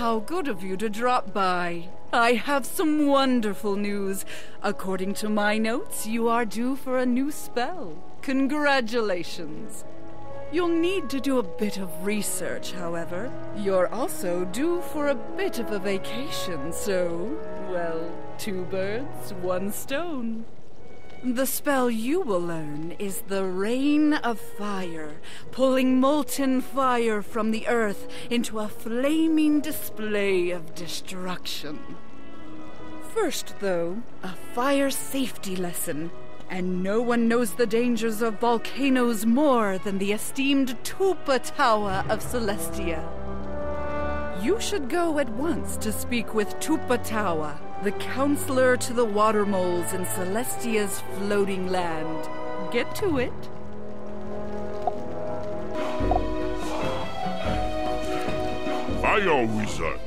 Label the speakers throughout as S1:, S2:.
S1: how good of you to drop by. I have some wonderful news. According to my notes, you are due for a new spell. Congratulations. You'll need to do a bit of research, however. You're also due for a bit of a vacation, so, well, 2 birds, 1 stone. The spell you will learn is the Rain of Fire, pulling molten fire from the earth into a flaming display of destruction. First, though, a fire safety lesson. And no one knows the dangers of volcanoes more than the esteemed Tupatawa of Celestia. You should go at once to speak with Tupatawa, the counselor to the water moles in Celestia's floating land. Get to it.
S2: Fire Wizard,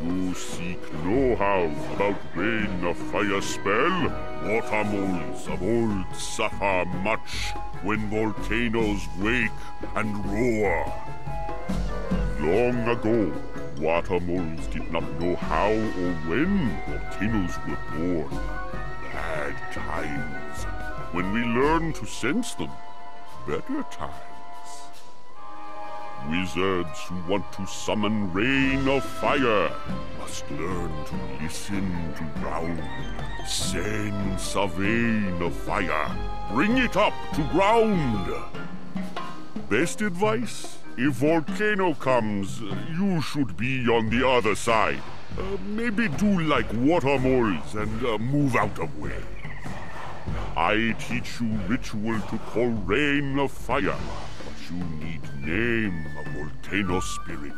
S2: you seek know-how about Rain of Fire spell? Water moles of old suffer much when volcanoes wake and roar. Long ago, water moles did not know how or when volcanoes were born. Bad times. When we learn to sense them, better times. Wizards who want to summon Rain of Fire must learn to listen to ground. Sense a Rain of Fire. Bring it up to ground. Best advice? If volcano comes, you should be on the other side. Maybe do like water moles and move out of way. I teach you ritual to call Rain of Fire. You need name a volcano spirit.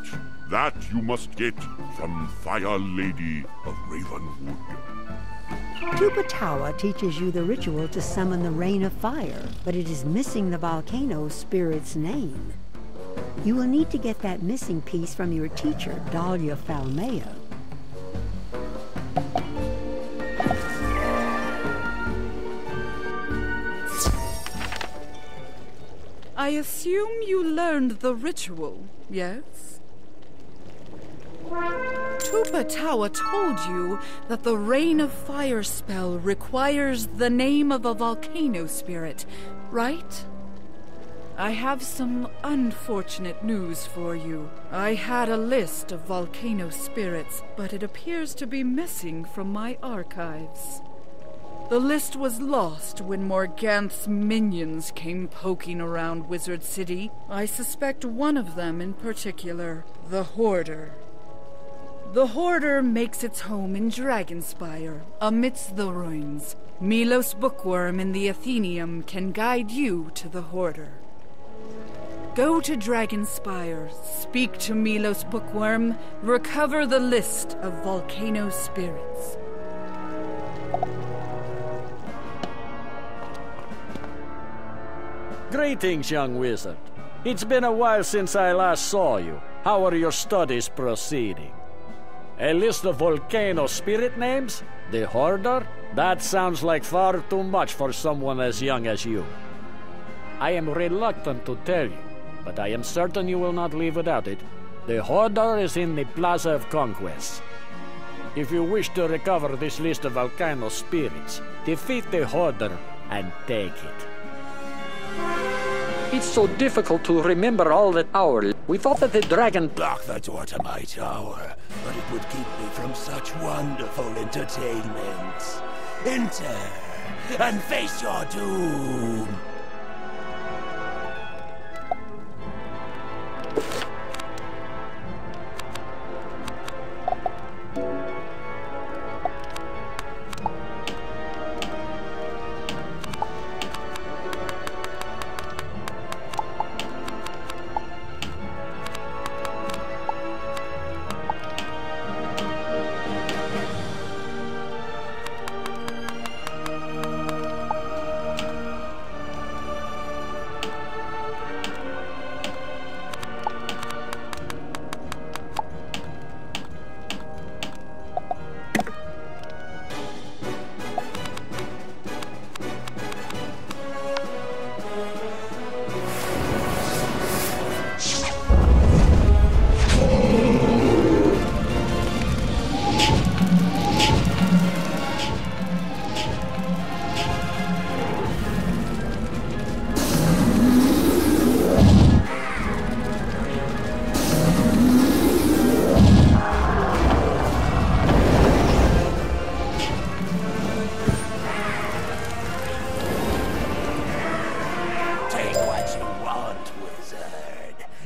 S2: That you must get from Fire Lady of Ravenwood.
S3: Tupatawa teaches you the ritual to summon the Rain of Fire, but it is missing the volcano spirit's name. You will need to get that missing piece from your teacher, Dahlia Falmea.
S1: I assume you learned the ritual, yes? Tupatawa told you that the Rain of Fire spell requires the name of a volcano spirit, right? I have some unfortunate news for you. I had a list of volcano spirits, but it appears to be missing from my archives. The list was lost when Morganth's minions came poking around Wizard City. I suspect one of them in particular, the Hoarder. The Hoarder makes its home in Dragonspire, amidst the ruins. Milos Bookworm in the Athenaeum can guide you to the Hoarder. Go to Dragonspire, speak to Milos Bookworm, recover the list of volcano spirits.
S4: Greetings, young wizard. It's been a while since I last saw you. How are your studies proceeding? A list of volcano spirit names? The Hoarder? That sounds like far too much for someone as young as you. I am reluctant to tell you, but I am certain you will not leave without it. The Hoarder is in the Plaza of Conquest. If you wish to recover this list of volcano spirits, defeat the Hoarder and take it.
S5: It's so difficult to remember all that hour. We thought that the dragon...
S6: Lock the door to my tower, but it would keep me from such wonderful entertainment. Enter, and face your doom.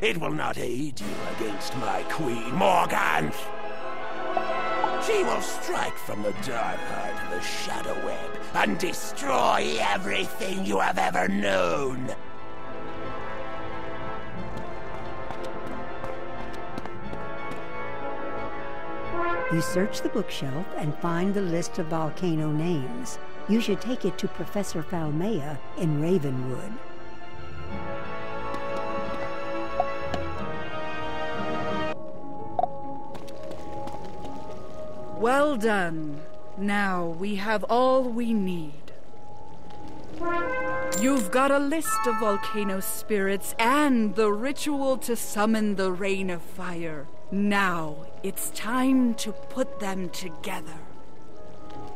S6: It will not aid you against my queen, Morganth. She will strike from the dark heart of the Shadow Web and destroy everything you have ever known.
S3: You search the bookshelf and find the list of volcano names. You should take it to Professor Falmea in Ravenwood.
S1: Well done. Now we have all we need. You've got a list of volcano spirits and the ritual to summon the rain of fire. Now it's time to put them together.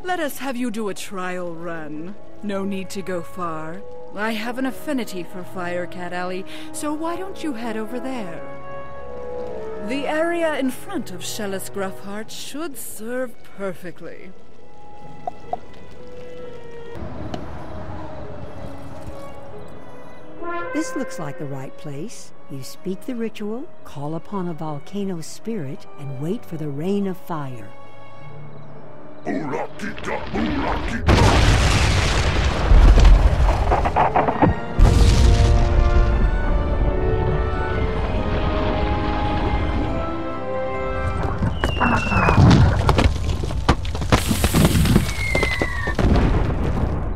S1: Let us have you do a trial run. No need to go far. I have an affinity for Firecat Alley, so why don't you head over there? The area in front of Shellis Gruffheart should serve perfectly.
S3: This looks like the right place. You speak the ritual, call upon a volcano spirit, and wait for the rain of fire.
S2: Urakika, urakika!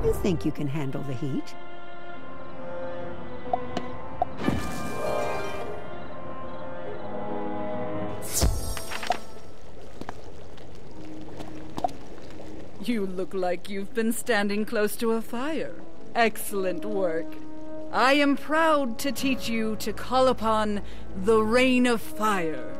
S3: You think you can handle the heat?
S1: You look like you've been standing close to a fire. Excellent work. I am proud to teach you to call upon the rain of fire.